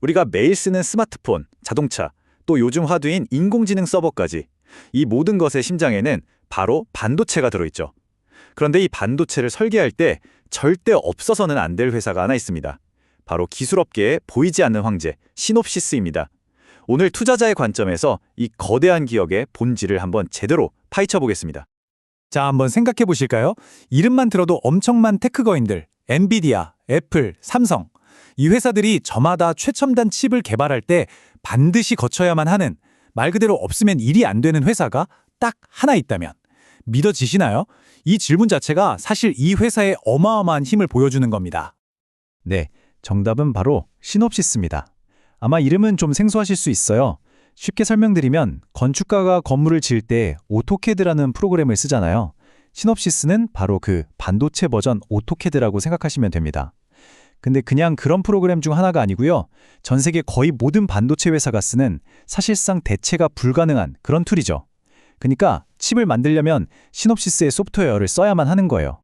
우리가 매일 쓰는 스마트폰, 자동차, 또 요즘 화두인 인공지능 서버까지 이 모든 것의 심장에는 바로 반도체가 들어있죠. 그런데 이 반도체를 설계할 때 절대 없어서는 안 될 회사가 하나 있습니다. 바로 기술업계의 보이지 않는 황제, 시놉시스입니다. 오늘 투자자의 관점에서 이 거대한 기업의 본질을 한번 제대로 파헤쳐 보겠습니다. 자, 한번 생각해 보실까요? 이름만 들어도 엄청난 테크거인들, 엔비디아, 애플, 삼성. 이 회사들이 저마다 최첨단 칩을 개발할 때 반드시 거쳐야만 하는, 말 그대로 없으면 일이 안 되는 회사가 딱 하나 있다면 믿어지시나요? 이 질문 자체가 사실 이 회사의 어마어마한 힘을 보여주는 겁니다. 네, 정답은 바로 시놉시스입니다. 아마 이름은 좀 생소하실 수 있어요. 쉽게 설명드리면 건축가가 건물을 지을 때 오토캐드라는 프로그램을 쓰잖아요. 시놉시스는 바로 그 반도체 버전 오토캐드라고 생각하시면 됩니다. 근데 그냥 그런 프로그램 중 하나가 아니고요. 전 세계 거의 모든 반도체 회사가 쓰는 사실상 대체가 불가능한 그런 툴이죠. 그러니까 칩을 만들려면 시놉시스의 소프트웨어를 써야만 하는 거예요.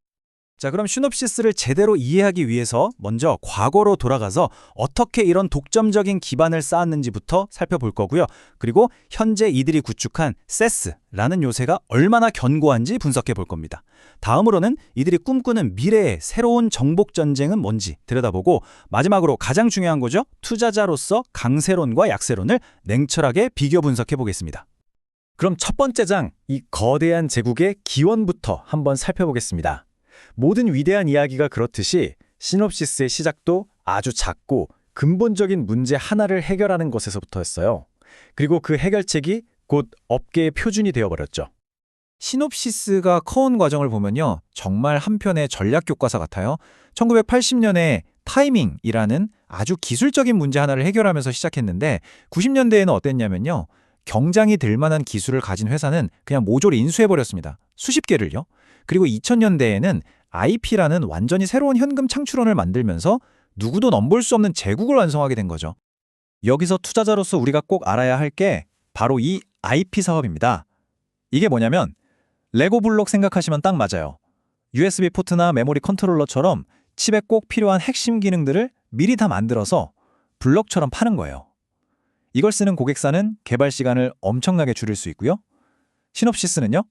자, 그럼 시놉시스를 제대로 이해하기 위해서 먼저 과거로 돌아가서 어떻게 이런 독점적인 기반을 쌓았는지부터 살펴볼 거고요. 그리고 현재 이들이 구축한 세스라는 요새가 얼마나 견고한지 분석해 볼 겁니다. 다음으로는 이들이 꿈꾸는 미래의 새로운 정복 전쟁은 뭔지 들여다보고, 마지막으로 가장 중요한 거죠. 투자자로서 강세론과 약세론을 냉철하게 비교 분석해 보겠습니다. 그럼 첫 번째 장, 이 거대한 제국의 기원부터 한번 살펴보겠습니다. 모든 위대한 이야기가 그렇듯이 시놉시스의 시작도 아주 작고 근본적인 문제 하나를 해결하는 것에서부터였어요. 그리고 그 해결책이 곧 업계의 표준이 되어버렸죠. 시놉시스가 커온 과정을 보면요, 정말 한편의 전략 교과서 같아요. 1980년에 타이밍이라는 아주 기술적인 문제 하나를 해결하면서 시작했는데, 90년대에는 어땠냐면요, 경장이 될 만한 기술을 가진 회사는 그냥 모조리 인수해버렸습니다. 수십 개를요. 그리고 2000년대에는 IP라는 완전히 새로운 현금 창출원을 만들면서 누구도 넘볼 수 없는 제국을 완성하게 된 거죠. 여기서 투자자로서 우리가 꼭 알아야 할 게 바로 이 IP 사업입니다. 이게 뭐냐면 레고 블록 생각하시면 딱 맞아요. USB 포트나 메모리 컨트롤러처럼 칩에 꼭 필요한 핵심 기능들을 미리 다 만들어서 블록처럼 파는 거예요. 이걸 쓰는 고객사는 개발 시간을 엄청나게 줄일 수 있고요. 시놉시스는요,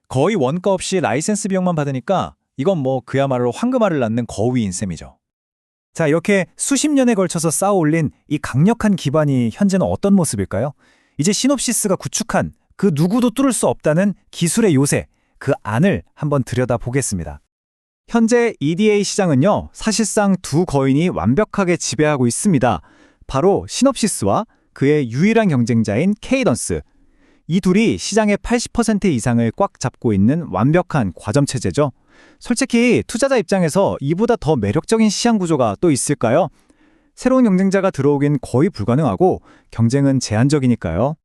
거의 원가 없이 라이센스 비용만 받으니까 이건 뭐 그야말로 황금알을 낳는 거위인 셈이죠. 자, 이렇게 수십 년에 걸쳐서 쌓아 올린 이 강력한 기반이 현재는 어떤 모습일까요? 이제 시놉시스가 구축한 그 누구도 뚫을 수 없다는 기술의 요새, 그 안을 한번 들여다보겠습니다. 현재 EDA 시장은요, 사실상 두 거인이 완벽하게 지배하고 있습니다. 바로 시놉시스와 그의 유일한 경쟁자인 케이던스. 이 둘이 시장의 80% 이상을 꽉 잡고 있는 완벽한 과점체제죠. 솔직히 투자자 입장에서 이보다 더 매력적인 시장 구조가 또 있을까요? 새로운 경쟁자가 들어오긴 거의 불가능하고 경쟁은 제한적이니까요.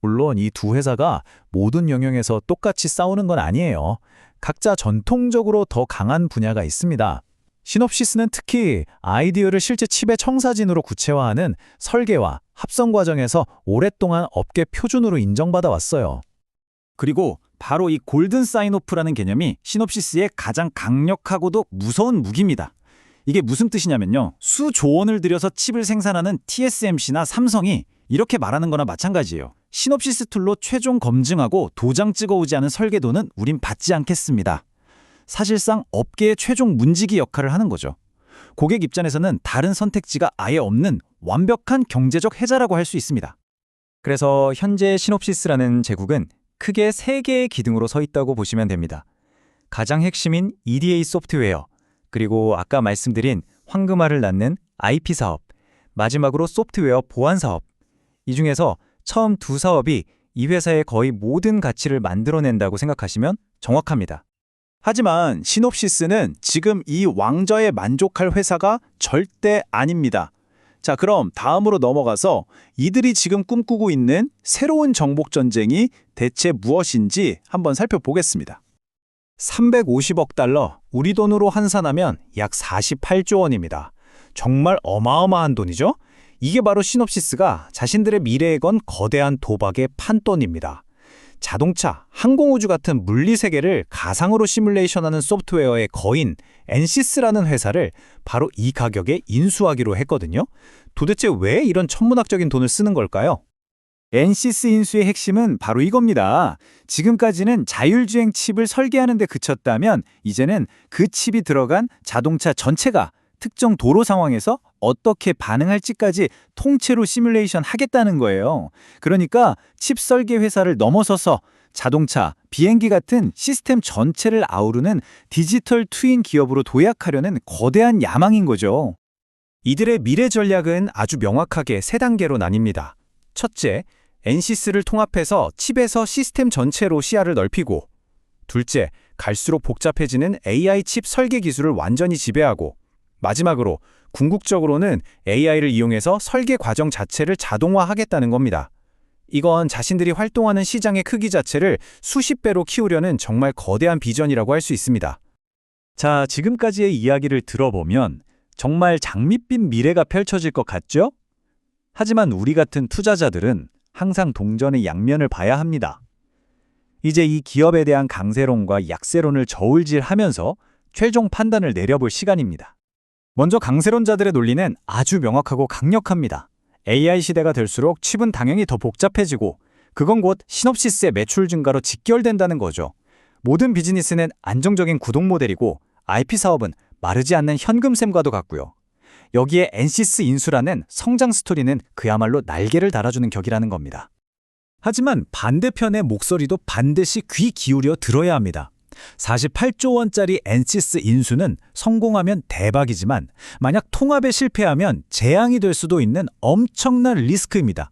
물론 이 두 회사가 모든 영역에서 똑같이 싸우는 건 아니에요. 각자 전통적으로 더 강한 분야가 있습니다. 시놉시스는 특히 아이디어를 실제 칩의 청사진으로 구체화하는 설계와 합성 과정에서 오랫동안 업계 표준으로 인정받아 왔어요. 그리고 바로 이 골든 사인오프라는 개념이 시놉시스의 가장 강력하고도 무서운 무기입니다. 이게 무슨 뜻이냐면요, 수조 원을 들여서 칩을 생산하는 TSMC나 삼성이 이렇게 말하는 거나 마찬가지예요. 시놉시스 툴로 최종 검증하고 도장 찍어오지 않은 설계도는 우린 받지 않겠습니다. 사실상 업계의 최종 문지기 역할을 하는 거죠. 고객 입장에서는 다른 선택지가 아예 없는 완벽한 경제적 해자라고 할 수 있습니다. 그래서 현재 시놉시스라는 제국은 크게 세 개의 기둥으로 서 있다고 보시면 됩니다. 가장 핵심인 EDA 소프트웨어, 그리고 아까 말씀드린 황금알을 낳는 IP 사업, 마지막으로 소프트웨어 보안 사업. 이 중에서 처음 두 사업이 이 회사의 거의 모든 가치를 만들어낸다고 생각하시면 정확합니다. 하지만 시놉시스는 지금 이 왕좌에 만족할 회사가 절대 아닙니다. 자, 그럼 다음으로 넘어가서 이들이 지금 꿈꾸고 있는 새로운 정복 전쟁이 대체 무엇인지 한번 살펴보겠습니다. 350억 달러, 우리 돈으로 환산하면 약 48조 원입니다. 정말 어마어마한 돈이죠? 이게 바로 시놉시스가 자신들의 미래에 건 거대한 도박의 판돈입니다. 자동차, 항공우주 같은 물리 세계를 가상으로 시뮬레이션하는 소프트웨어의 거인, 엔시스라는 회사를 바로 이 가격에 인수하기로 했거든요. 도대체 왜 이런 천문학적인 돈을 쓰는 걸까요? 엔시스 인수의 핵심은 바로 이겁니다. 지금까지는 자율주행 칩을 설계하는 데 그쳤다면 이제는 그 칩이 들어간 자동차 전체가 특정 도로 상황에서 어떻게 반응할지까지 통째로 시뮬레이션 하겠다는 거예요. 그러니까 칩 설계 회사를 넘어서서 자동차, 비행기 같은 시스템 전체를 아우르는 디지털 트윈 기업으로 도약하려는 거대한 야망인 거죠. 이들의 미래 전략은 아주 명확하게 세 단계로 나뉩니다. 첫째, 엔시스를 통합해서 칩에서 시스템 전체로 시야를 넓히고, 둘째, 갈수록 복잡해지는 AI 칩 설계 기술을 완전히 지배하고, 마지막으로 궁극적으로는 AI를 이용해서 설계 과정 자체를 자동화하겠다는 겁니다. 이건 자신들이 활동하는 시장의 크기 자체를 수십 배로 키우려는 정말 거대한 비전이라고 할 수 있습니다. 자, 지금까지의 이야기를 들어보면 정말 장밋빛 미래가 펼쳐질 것 같죠? 하지만 우리 같은 투자자들은 항상 동전의 양면을 봐야 합니다. 이제 이 기업에 대한 강세론과 약세론을 저울질하면서 최종 판단을 내려볼 시간입니다. 먼저 강세론자들의 논리는 아주 명확하고 강력합니다. AI 시대가 될수록 칩은 당연히 더 복잡해지고 그건 곧 시놉시스의 매출 증가로 직결된다는 거죠. 모든 비즈니스는 안정적인 구독 모델이고 IP 사업은 마르지 않는 현금샘과도 같고요. 여기에 엔시스 인수라는 성장 스토리는 그야말로 날개를 달아주는 격이라는 겁니다. 하지만 반대편의 목소리도 반드시 귀 기울여 들어야 합니다. 48조 원짜리 엔시스 인수는 성공하면 대박이지만 만약 통합에 실패하면 재앙이 될 수도 있는 엄청난 리스크입니다.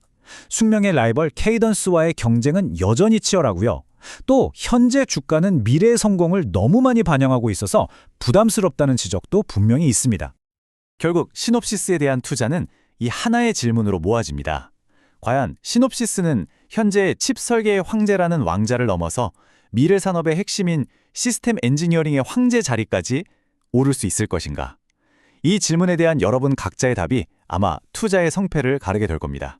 숙명의 라이벌 케이던스와의 경쟁은 여전히 치열하고요. 또 현재 주가는 미래의 성공을 너무 많이 반영하고 있어서 부담스럽다는 지적도 분명히 있습니다. 결국 시놉시스에 대한 투자는 이 하나의 질문으로 모아집니다. 과연 시놉시스는 현재 칩 설계의 황제라는 왕자를 넘어서 미래 산업의 핵심인 시스템 엔지니어링의 황제 자리까지 오를 수 있을 것인가? 이 질문에 대한 여러분 각자의 답이 아마 투자의 성패를 가르게 될 겁니다.